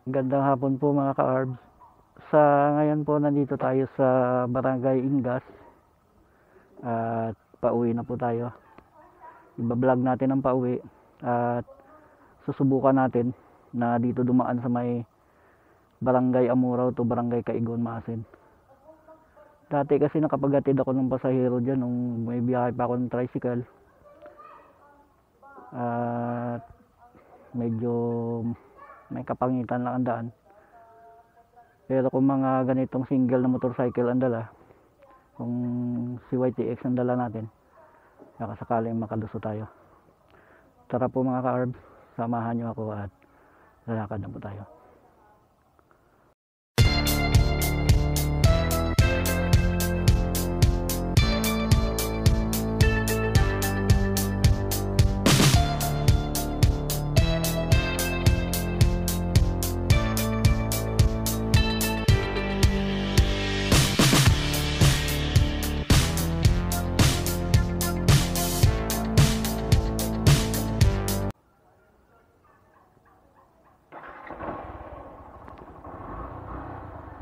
Gandang hapon po mga ka-ARBS. Sa ngayon po nandito tayo sa Barangay Ingas at pauwi na po tayo. Iba-vlog natin ang pauwi at susubukan natin na dito dumaan sa may Barangay Amuraw to Barangay Kaigon, Maasin. Dati kasi nakapaghatid ako ng pasahero dyan nung may biyahe pa ako ng tricycle. At medyo may kapangitan lang ang daan. Pero kung mga ganitong single na motorcycle ang dala, kung si YTX ang dala natin, baka sakaling makaluso tayo. Tara po mga ka-ARBS, samahan nyo ako at lalakad na po tayo.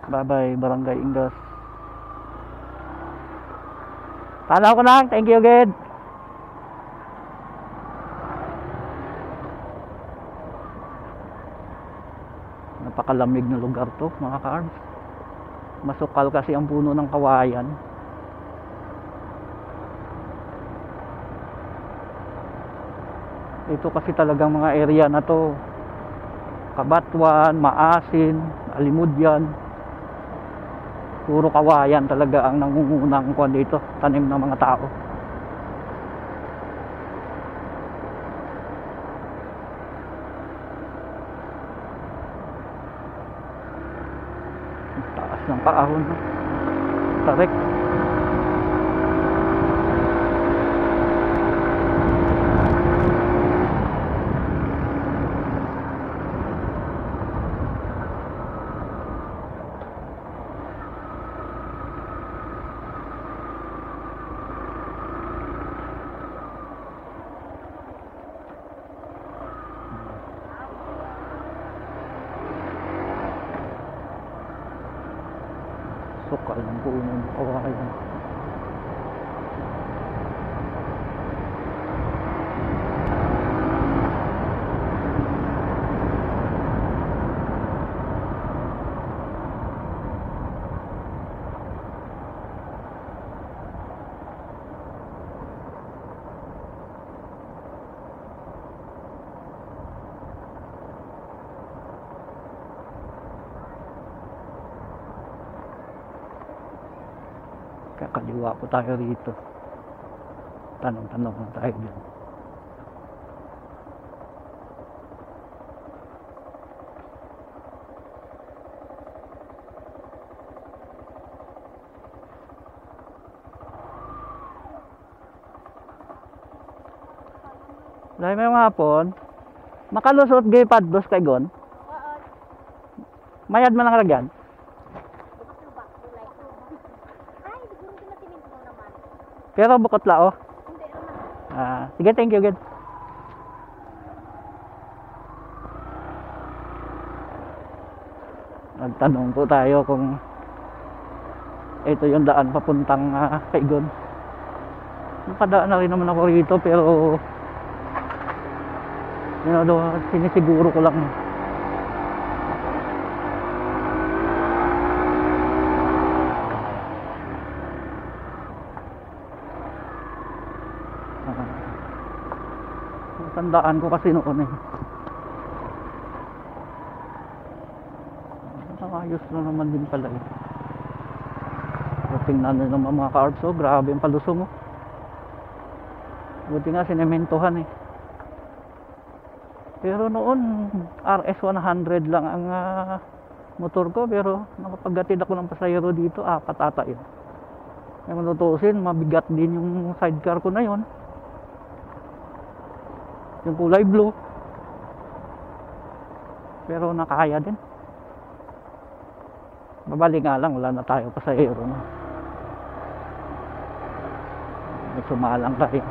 Bye-bye, Barangay Ingas. Tanaw ko lang. Thank you again. Napakalamig na lugar to, mga ka-ARBS. Masukal kasi ang puno ng kawayan. Ito kasi talagang mga area na to. Kabatwan, Maasin, Alimudyan. Puro kawayan talaga ang nangungunang kuwan dito, tanim ng mga tao. Taas ng paahon, no? Tarik. Sukal ng puno ng kawayan. Kakaliwa po tayo rito. Tanong-tanong na tayo dyan. Dahil may mga hapon, makalusot gay paddos kay Gon. Mayad man lang ragyan. Pero bukot lao. Sige, thank you again. Nagtanong po tayo kung ito yung daan papuntang Kaigon. Nakadaan na rin naman ako rito pero sinisiguro ko lang. Tandaan ko kasi noon eh. Ayos na naman din pala eh. So, tingnan nyo naman mga ka-ARBS, oh, grabe yung palusong oh. Buti nga sinementohan eh. Pero noon RS100 lang ang motor ko, pero nakapaghatid ako ng pasahero dito, 4 ata yun. Kaya kung tutuusin, mabigat din yung sidecar ko na yun. Yung kulay blue. Pero nakaya din. Babali nga lang, wala na tayo pasahero no? May sumalang tayo.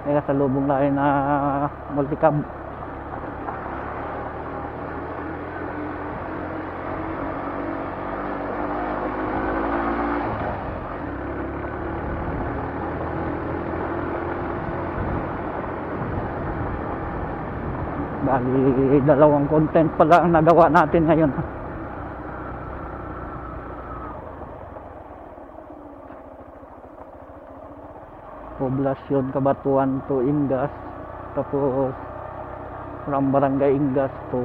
May kasalubong tayo na multicab. Bali, dalawang content pala ang nagawa natin ngayon. Poblasyon Cabatuan to Ingas, tapos from Barangay Ingas to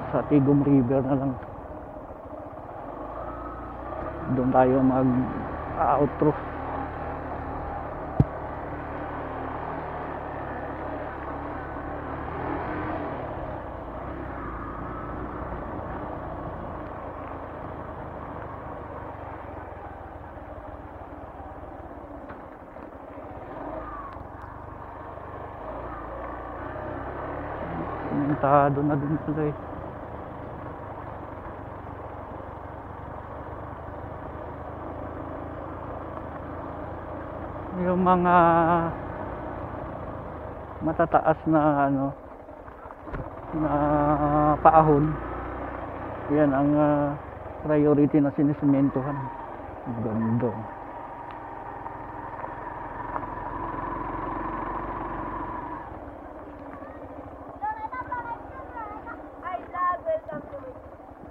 sa Tigum River na lang. Doon tayo mag-outro. Pumentado na dun pala eh. Yung mga matataas na na paahon, yan ang priority na sinisimentohan. Ganda.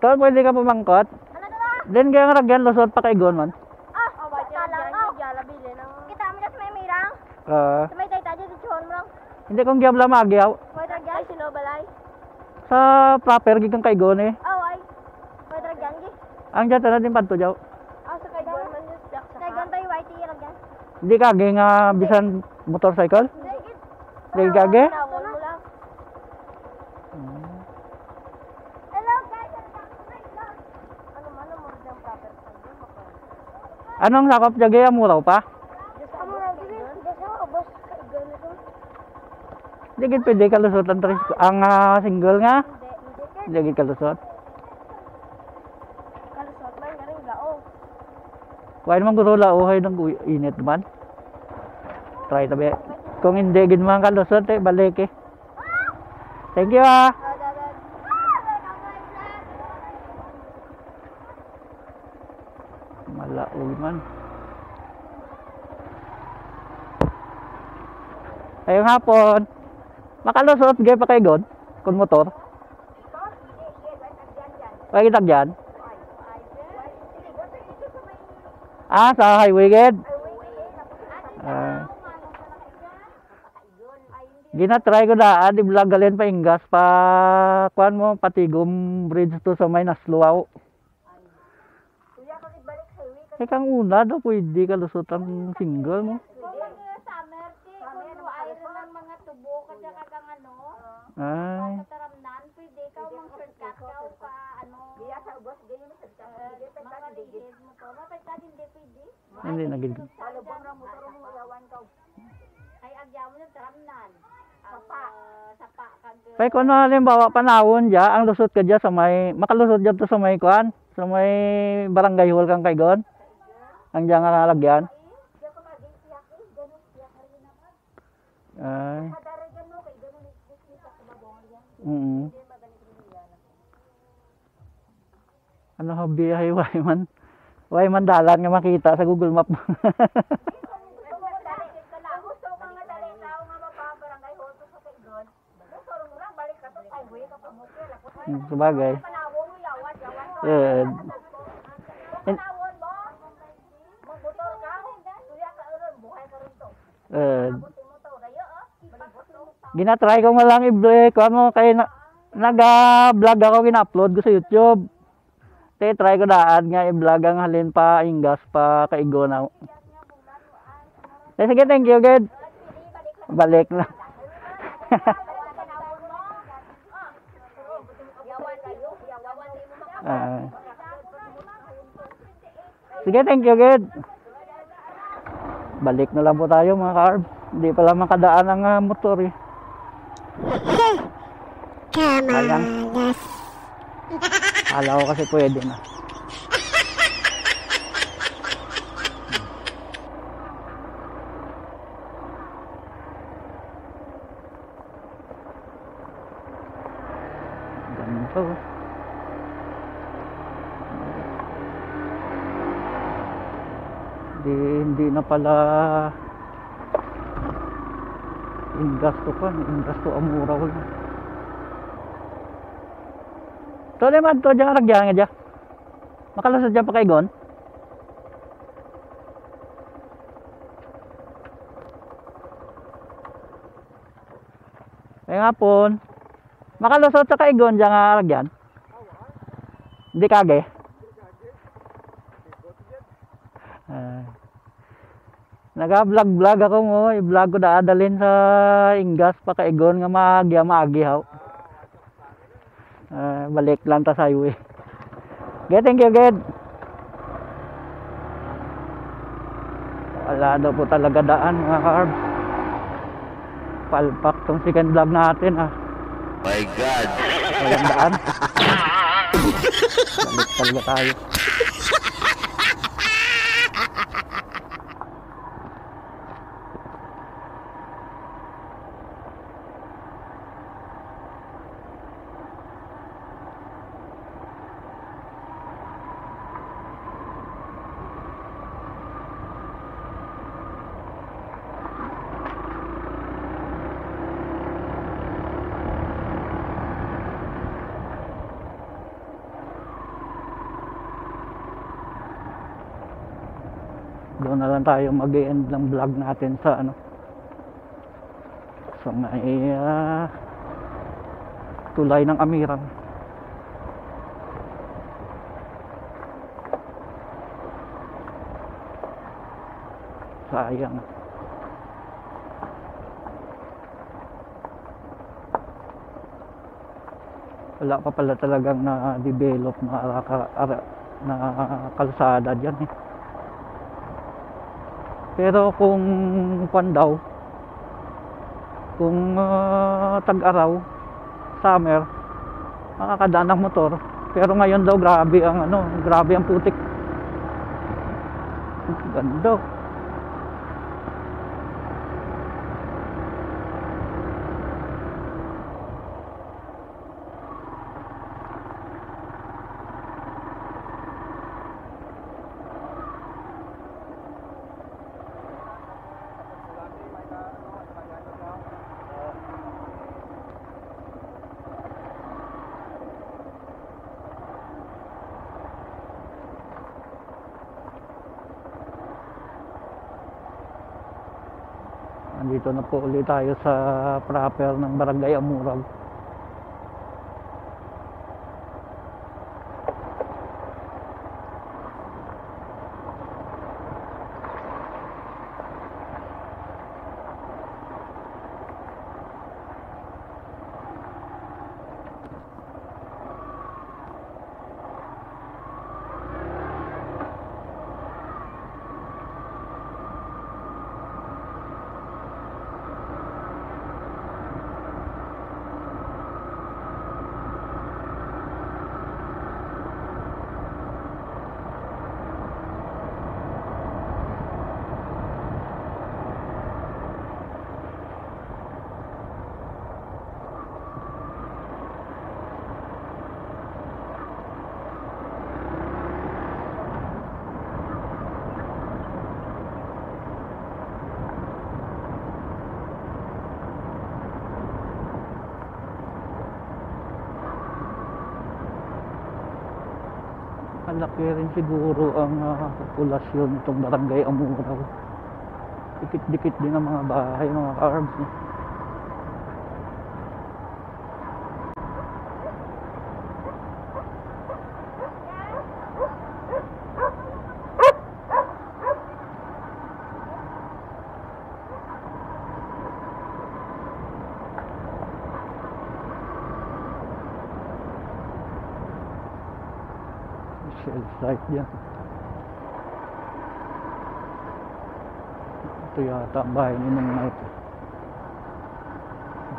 Tol, pwede ka pumangkot? Then kaya nga ragyan, lusot pa kay Gon man. May tay di chon mo lang. Hindi kong giyabla magyaw. May dragyan sino balay? Sa proper gikang kay Gon eh. Oh ay. May dragyan gi. Ang dyan na din panto jaw. Sa kay gon man yung dak sa. Kay gon tayo white dragyan. Hindi kage nga bisan motorcycle? Hindi kage? Hello guys. Ano man mo yung proper sa. Anong sakop jage amuraw pa? Hindi gid pwede kalusot ang single nga. Hindi gid kalusot. Kalusot man garing lao. Kuha naman guro lauhay ng init man. Try tabi. Kung hindi gid man kalusot eh balik eh. Thank you ah. Malaog man. Ayong hapon. Makalusot gay pa kay God kun motor. Pwede kita dyan. Sa highway gid. Gina-try ko daan i-vlog galin pa Ingas pa kuan mo Patigum Bridge to sa may Nasluaw. Kang una daw pwede kalusot ang single mo. Ay. Kataramnan, pwede ka mang shortcut ka o ka ano. Biya sa ubos, ganyan mo sa mga rigid mo to. Mapagka hindi pwede. Hindi nagid. Palubang ng motor mo, yawan ka. Ay, agyaw mo ng taramnan. Sapa kag. Pay kung ano halimbawa panahon dya, ang lusot ka dya sa may, makalusot dya to sa may kuan, sa may barangay hall kang kaygon. Ang dya nga nalagyan. Ay. Ano hobby ay Wayman? Wayman dalan nga makita sa Google Map. Sabagay. Gina-try ko nga lang i-break. Ano kay naga-vlog ako gina-upload ko sa YouTube. Try ko daan nga i-vlog ang halin pa Ingas pa kaigo na. Sige, thank you, good. Balik na. Sige, thank you, good. Balik na lang po tayo mga ka-arb. Hindi pala makadaan ang motor eh. Sayang. Kala ko kasi pwede na. Ganito. Hindi na pala Ingas to pa, ingas to amura ko. To naman to diyan ragyan nga diyan. Makalasad diyan pa kay gon. Ay nga pon. Makalusot sa kaigon diyan nga ragyan. Hindi kage. Naga-vlog ako mo, i-vlog ko daadalin sa Ingas pa kaigon nga maagi haw. Balik lang ta sa highway. Thank you, Ged. Wala daw po talaga daan mga ka-arbs. Palpak tong second vlog natin My God. Walang daan. Balik talaga tayo. Doon na lang tayo mag-e-end ng vlog natin sa sa may tulay ng Amiran. Sayang. Wala pa pala talagang na-develop na kalsada dyan Pero kung daw, kung tag-araw, summer, makakadaan ng motor. Pero ngayon daw grabe ang putik. Ganda. Nandito na po ulit tayo sa proper ng Barangay Amurag. Malaki rin siguro ang populasyon itong Barangay Amurag. Dikit-dikit din ang mga bahay, mga ka-arbs. Shell site yan. Ito yata ang bahay ni Nung Knight.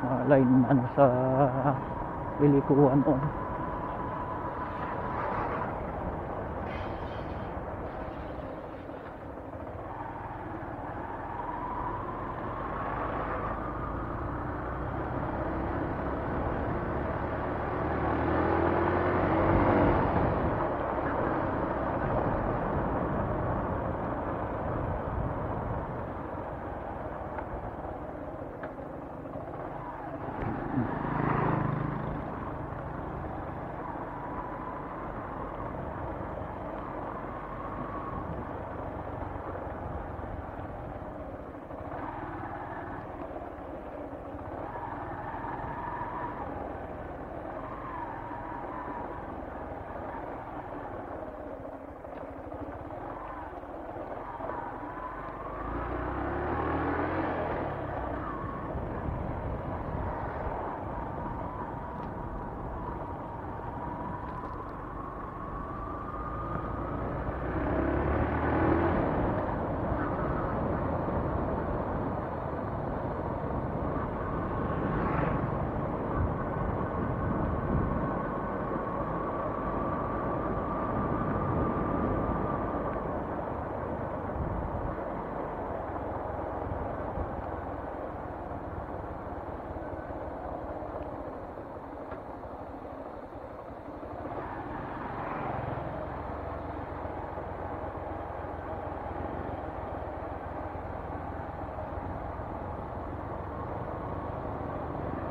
Mga lineman sa Ilikuan on.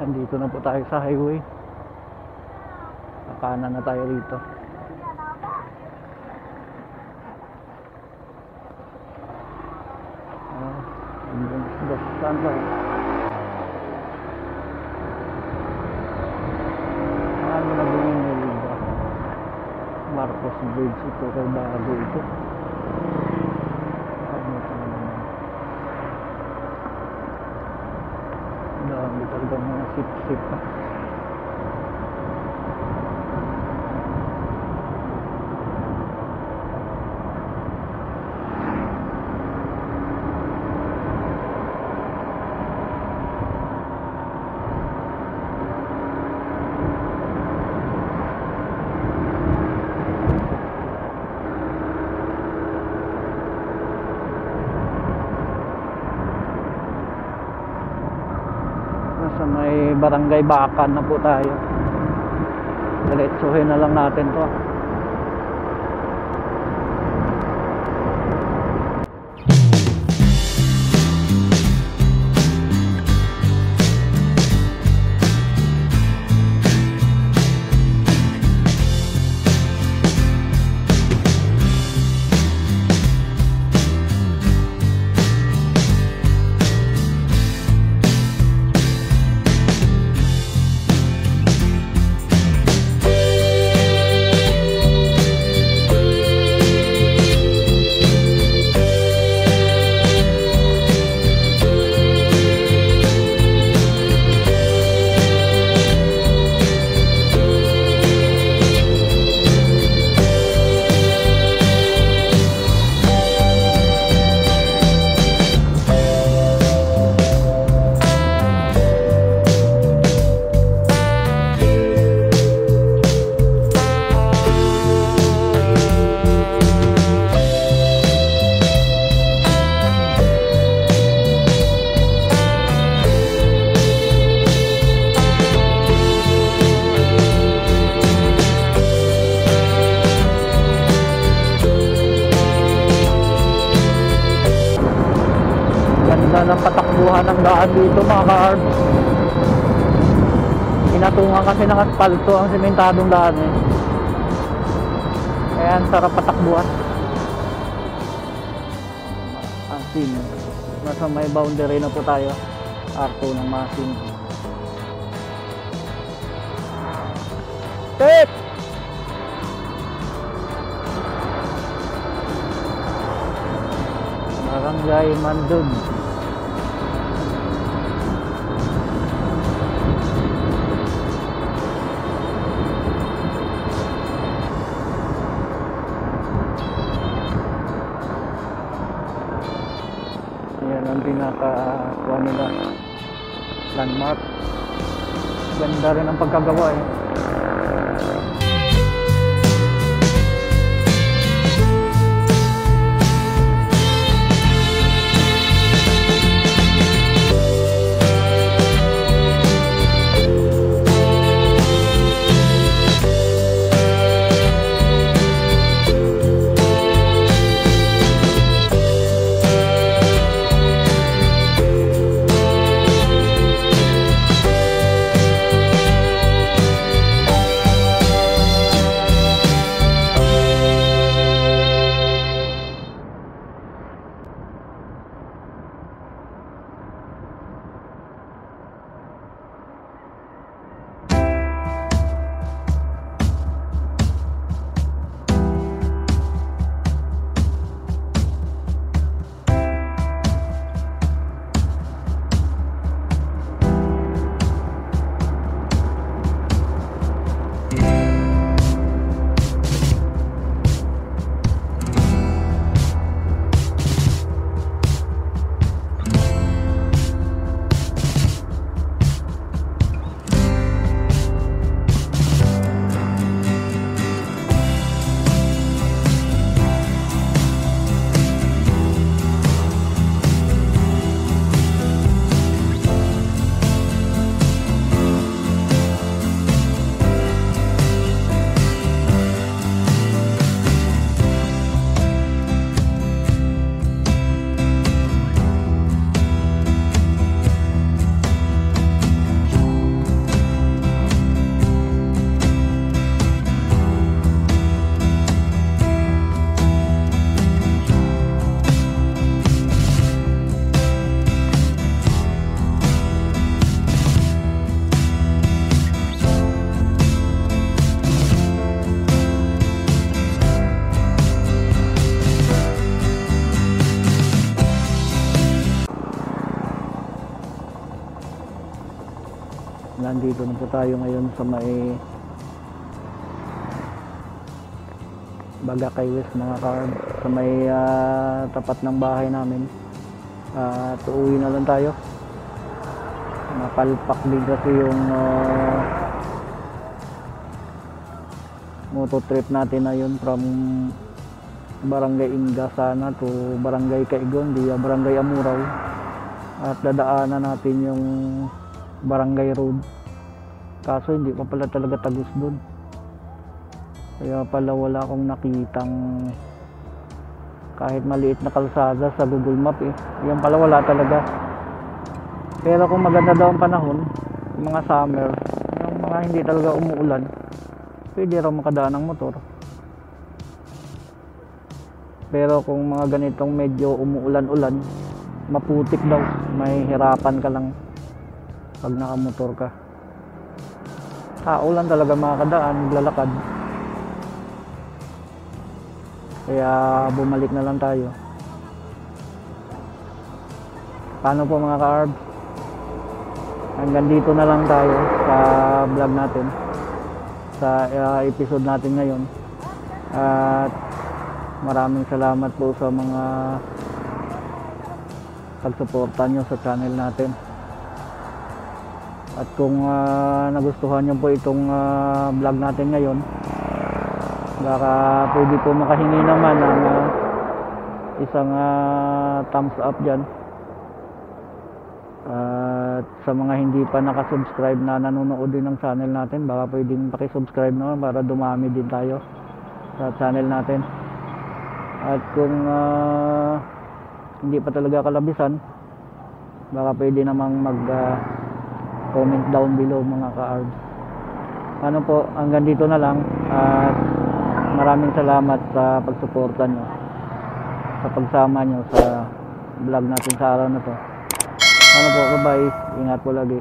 Andito na po tayo sa highway. Kanan na tayo rito. Saan tayo? Ano na bumingin ba? Marcos Bridge ito, kay bago ito. Ano ito na naman? Dami talaga mga sip-sip pa. Sa may barangay Bakan na po tayo. Diretsuhin na lang natin to. Ganda ng patakbuhan ng daan dito mga ka-arbs. Inatungan kasi ng asfalto ang sementadong daan eh. Kaya ang sarap patakbuhan. Asin. Nasa may boundary na po tayo. Arto ng Masin. Tip! Barangay Mandud. Yan ang pinaka nila landmark. Ganda rin ang pagkagawa eh. nandito na po tayo ngayon sa may Bagakay West mga ka-arb, sa may tapat ng bahay namin. At uuwi na lang tayo. Napalpak din kasi yung moto trip natin na yun from Barangay Inga sana to Barangay Caigon via Barangay Amuraw, at dadaanan natin yung Barangay Road, kaso hindi pa pala talaga tagos doon, kaya pala wala akong nakitang kahit maliit na kalsada sa Google Map yan pala wala talaga. Pero kung maganda daw ang panahon, yung mga summer, yung mga hindi talaga umuulan, pwede raw makadaan ng motor. Pero kung mga ganitong medyo umuulan-ulan, maputik daw, may hirapan ka lang pag nakamotor ka. Tao lang talaga makakadaan, maglalakad. Kaya bumalik na lang tayo. Paano po mga ka-arb? Hanggang dito na lang tayo sa vlog natin, sa episode natin ngayon. At maraming salamat po sa mga pagsuporta nyo sa channel natin. At kung nagustuhan nyo po itong vlog natin ngayon, baka pwede po makahingi naman ng isang thumbs up dyan. At sa mga hindi pa nakasubscribe na nanonood din ng channel natin, baka pwedeng pakisubscribe naman para dumami din tayo sa channel natin. At kung hindi pa talaga kalabisan, baka pwede namang mag comment down below mga ka-arb. Ano po, hanggang dito na lang, at maraming salamat sa pagsuporta nyo, sa pagsama nyo sa vlog natin sa araw na to. Ano po, bye-bye, ingat po lagi.